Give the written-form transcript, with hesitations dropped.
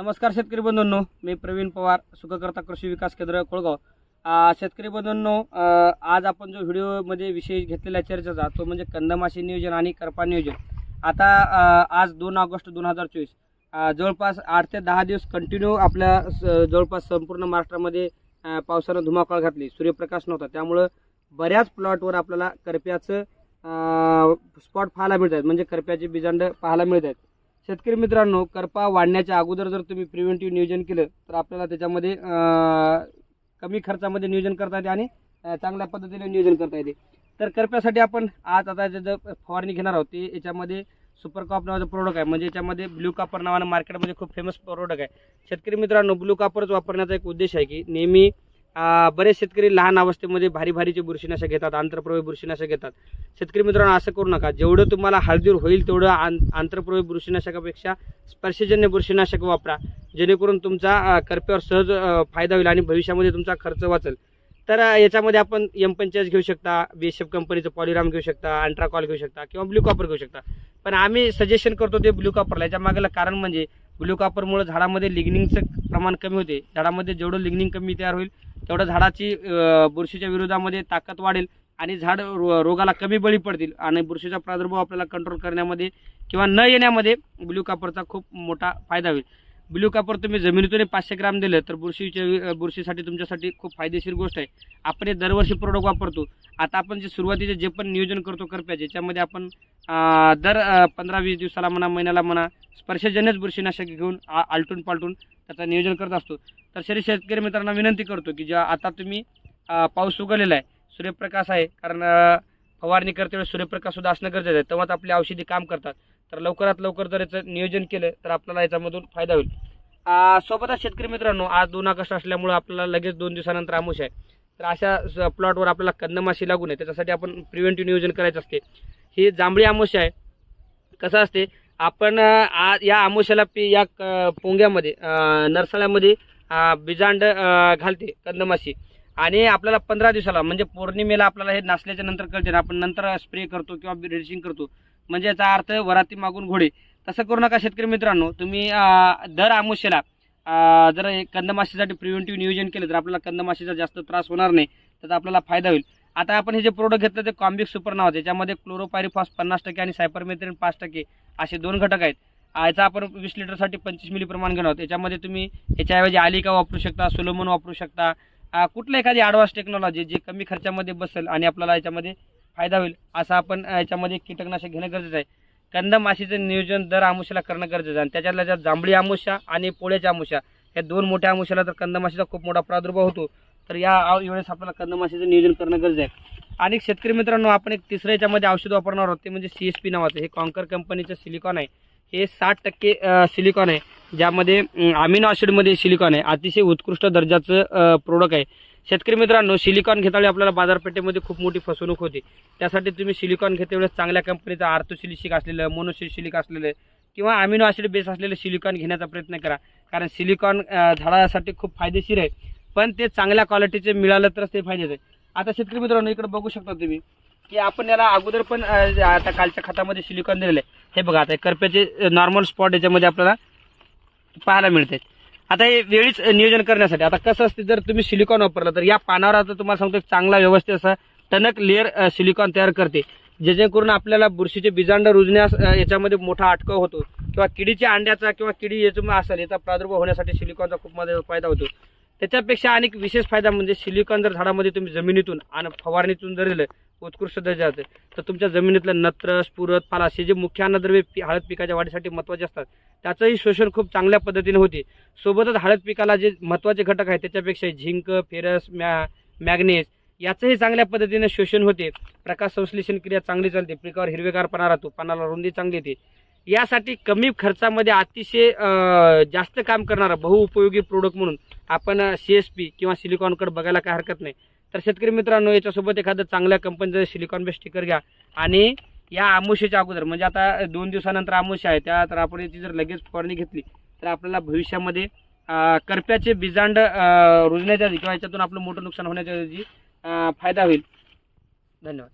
नमस्कार शेतकरी बंधूंनो, मी प्रवीण पवार, सुखकर्ता कृषी विकास केंद्र कोळगाव। शेतकरी बंधूंनो, आज आपण जो व्हिडिओमध्ये विषय घेतलेला चर्चेचा तो म्हणजे कंदमाशी नियोजन आणि करपा नियोजन। आता आज 2 ऑगस्ट 2024 जवळपास 8 ते 10 दिवस कंटिन्यू आपल्या जवळपास संपूर्ण महाराष्ट्रामध्ये पावसाने धुमाकूळ घातली। सूर्यप्रकाश नव्हता, त्यामुळे बऱ्याच प्लॉटवर आपल्याला करप्याचं स्पॉट पाहायला मिळतात, म्हणजे करप्याचे बीजांड पाहायला मिळतात। शेतकरी मित्रांनो, करपा वाढण्याच्या अगोदर जर तुम्ही प्रिव्हेंटिव्ह नियोजन केलं तर आपल्याला त्याच्यामध्ये कमी खर्चामध्ये नियोजन करता येते आणि चांगल्या पद्धतीने नियोजन करता येते। तर करप्यासाठी आपण आज आता जे फवारणी घेणार आहोत ते याच्यामध्ये सुपर कॉप नावाचं प्रोडक्ट आहे, म्हणजे याच्यामध्ये ब्लू कॉपर नावानं मार्केटमध्ये खूप फेमस प्रोडक्ट आहे। शेतकरी मित्रांनो, ब्लू कॉपरच वापरण्याचा एक उद्देश आहे की नेहमी बरेच शेतकरी लहान अवस्थेमध्ये भारीचे बुरशीनाशक घेतात, आंतरप्रवाही बुरशीनाशक घेतात। शेतकरी मित्रांनो, असं करू नका। जेवढं तुम्हाला हळदीवर होईल तेवढं आंतरप्रवाही बुरशीनाशकापेक्षा स्पर्शजन्य बुरशीनाशक वापरा, जेणेकरून तुमचा करप्यावर सहज फायदा होईल आणि भविष्यामध्ये तुमचा खर्च वाचेल। तर याच्यामध्ये आपण M45 घेऊ शकता, BSF कंपनीचं पॉलिराम घेऊ शकता, अल्ट्राकॉल घेऊ शकता किंवा ब्लू कॉपर घेऊ शकता। पण आम्ही सजेशन करतो ते ब्लू कॉपरला। याच्या मागेला कारण म्हणजे ब्लू कॉपरमुळे झाडामध्ये लिग्निंगचं प्रमाण कमी होते। झाडामध्ये जेवढं लिग्निंग कमी तयार होईल तेवढं झाडाची बुरशीच्या विरोधामध्ये ताकद वाढेल आणि झाड रोगाला कमी बळी पडतील आणि बुरशीचा प्रादुर्भाव आपल्याला कंट्रोल करण्यामध्ये किंवा न येण्यामध्ये ब्लू कॉपरचा खूप मोठा फायदा होईल। ब्लू कॉपर तुम्ही जमिनीतून 500 ग्रॅम दिलं तर बुरशीसाठी तुमच्यासाठी खूप फायदेशीर गोष्ट आहे। आपण हे दरवर्षी प्रोडक्ट वापरतो। आता आपण जे सुरुवातीचे जे पण नियोजन करतो करप्याचे, याच्यामध्ये आपण दर 15-20 दिवसाला म्हणा, महिन्याला म्हणा, स्पर्शजन्यच बुरशीनाशक घेऊन आलटून पालटून त्याचं नियोजन करत असतो। तर शेतकरी मित्रांना विनंती करतो की जेव्हा आता तुम्ही पाऊस उगवलेला आहे, सूर्यप्रकाश आहे, कारण फवारणी करते वेळेस सूर्यप्रकाश सुद्धा असणं गरजेचं आहे, तेव्हाच आपली औषधी काम करतात। तर लवकरात लवकर जर याचं नियोजन केलं तर आपल्याला याच्यामधून फायदा होईल। सोबतच शेतकरी मित्रांनो, आज 2 ऑगस्ट असल्यामुळे आपल्याला लगेच 2 दिवसानंतर अमावस्या आहे। तर अशा प्लॉटवर आपल्याला कंदमाशी लागू नये त्याच्यासाठी आपण प्रिव्हेंटिव्ह नियोजन करायचं असते। ही जांभळी अमावस्या आहे। कसं असते, आपण या अमावस्याला या पोंग्यामध्ये नरसाळ्यामध्ये बीजांड घालते कंदमाशी आणि आपल्याला 15 दिवसाला म्हणजे पौर्णिमेला आपल्याला हे नासल्याच्या नंतर कळते ना, आपण नंतर स्प्रे करतो किंवा रेडिशिंग करतो, म्हणजे याचा अर्थ वराती मागून घोडे। तसं करू नका शेतकरी मित्रांनो। तुम्ही दर अमावस्येला जर कंदमाशीसाठी प्रिव्हेंटिव्ह नियोजन केलं तर आपल्याला कंदमाशीचा जास्त त्रास होणार नाही, त्याचा आपल्याला फायदा होईल। आता आपण हे जे प्रोडक्ट घेतलं ते कॉम्बिक सुपर नावाचं, याच्यामध्ये क्लोरोपायरिफॉस 50% आणि सायपरमेथ्रिन 5% असे 2 घटक आहेत। याचा आपण 20 लिटरसाठी 25 मिली प्रमाण घेणार आहोत। याच्यामध्ये तुम्ही याच्याऐवजी आलिका वापरू शकता, सोलोमन वापरू शकता, कुठलं एखादी ॲडव्हान्स टेक्नॉलॉजी जे कमी खर्चामध्ये बसेल आणि आपल्याला याच्यामध्ये फायदा होईल असं आपण याच्यामध्ये कीटकनाशक घेणं गरजेचं आहे। कंदमाशीचं नियोजन दर अमावस्येला करणं गरजेचं आहे आणि त्याच्यातल्या ज्या जांभळी अमावस्या आणि पोळ्याची अमावस्या या 2 मोठ्या अमावस्याला तर कंदमाशीचा खूप मोठा प्रादुर्भाव होतो। तर या वेळेस आपल्याला कंदमाशीचं नियोजन करणं गरजेचं आहे। आणि शेतकरी मित्रांनो, आपण एक तिसरं याच्यामध्ये औषध वापरणार आहोत, ते म्हणजे CSP नावाचं। हे कॉन्कर कंपनीचं सिलिकॉन आहे। हे 60% सिलिकॉन आहे, ज्यामध्ये अमिनो ॲसिडमध्ये सिलिकॉन आहे। अतिशय उत्कृष्ट दर्जाचं प्रोडक्ट आहे। शेतकरी मित्रांनो, सिलिकॉन घेतावेळी आपल्याला बाजारपेठेमध्ये खूप मोठी फसवणूक होते। त्यासाठी तुम्ही सिलिकॉन घेतेवेळेस चांगल्या कंपनीचं आर्थोसिलिक असलेलं, मोनोसिलिक असलेलं किंवा अमिनो ॲसिड बेस असलेलं सिलिकॉन घेण्याचा प्रयत्न करा, कारण सिलिकॉन झाडासाठी खूप फायदेशीर आहे, पण ते चांगल्या क्वालिटीचे मिळालं तरच ते फायद्याचं आहे। आता शेतकरी मित्रांनो, इकडे बघू शकता तुम्ही की आपण याला अगोदर पण आता कालच्या खतामध्ये सिलिकॉन दिलेलं आहे। हे बघा, आता करप्याचे नॉर्मल स्पॉट याच्यामध्ये आपल्याला पाहायला मिळते। आता हे वेळीच नियोजन करण्यासाठी आता कसं असते, जर तुम्ही सिलिकॉन वापरलं तर या पानावर आता तुम्हाला सांगतो चांगला व्यवस्थित असा टणक लेअर सिलिकॉन तयार करते, जेणेकरून आपल्याला बुरशीचे बीजांड रुजण्यास याच्यामध्ये मोठा अटकाव होतो किंवा किडीच्या अंड्याचा किंवा किडी याचा असेल याचा प्रादुर्भाव होण्यासाठी सिलिकॉनचा खूप फायदा होतो। त्याच्यापेक्षा अनेक विशेष फायदा म्हणजे सिलिकॉन जर झाडामध्ये तुम्ही जमिनीतून आणि फवारणीतून जर दिलं उत्कृष्ट दर्जाचं, तर तुमच्या जमिनीतलं नत्र, स्फुरत, पालाश हे जे मुख्य अन्नद्रव्ये हळद पिकाच्या वाढीसाठी महत्त्वाचे असतात त्याचंही शोषण खूप चांगल्या पद्धतीने होते। सोबतच हळद पिकाला जे महत्त्वाचे घटक आहेत त्याच्यापेक्षा झिंक, फेरस, मॅग्नेस याचंही चांगल्या पद्धतीने शोषण होते। प्रकाश संश्लेषण क्रिया चांगली चालते, पिकावर हिरवेगारपणा राहतो, पानाला रुंदी चांगली येते। यासाठी कमी खर्चामध्ये अतिशय जास्त काम करणारा बहुउपयोगी प्रोडक्ट म्हणून आपण CSP किंवा सिलिकॉनकडे बघायला काय हरकत नाही। तर शेतकरी मित्रांनो, याच्यासोबत एखादं चांगल्या कंपनीचं सिलिकॉन बेस स्टिकर घ्या आणि या अमावस्येच्या अगोदर म्हणजे आता 2 दिवसानंतर अमावस्या आहे, त्या तर आपण याची जर लगेच फवारणी घेतली तर आपल्याला भविष्यामध्ये करप्याचे बीजांड रुजण्याच्या किंवा याच्यातून आपलं मोठं नुकसान होण्याच्या फायदा होईल। धन्यवाद।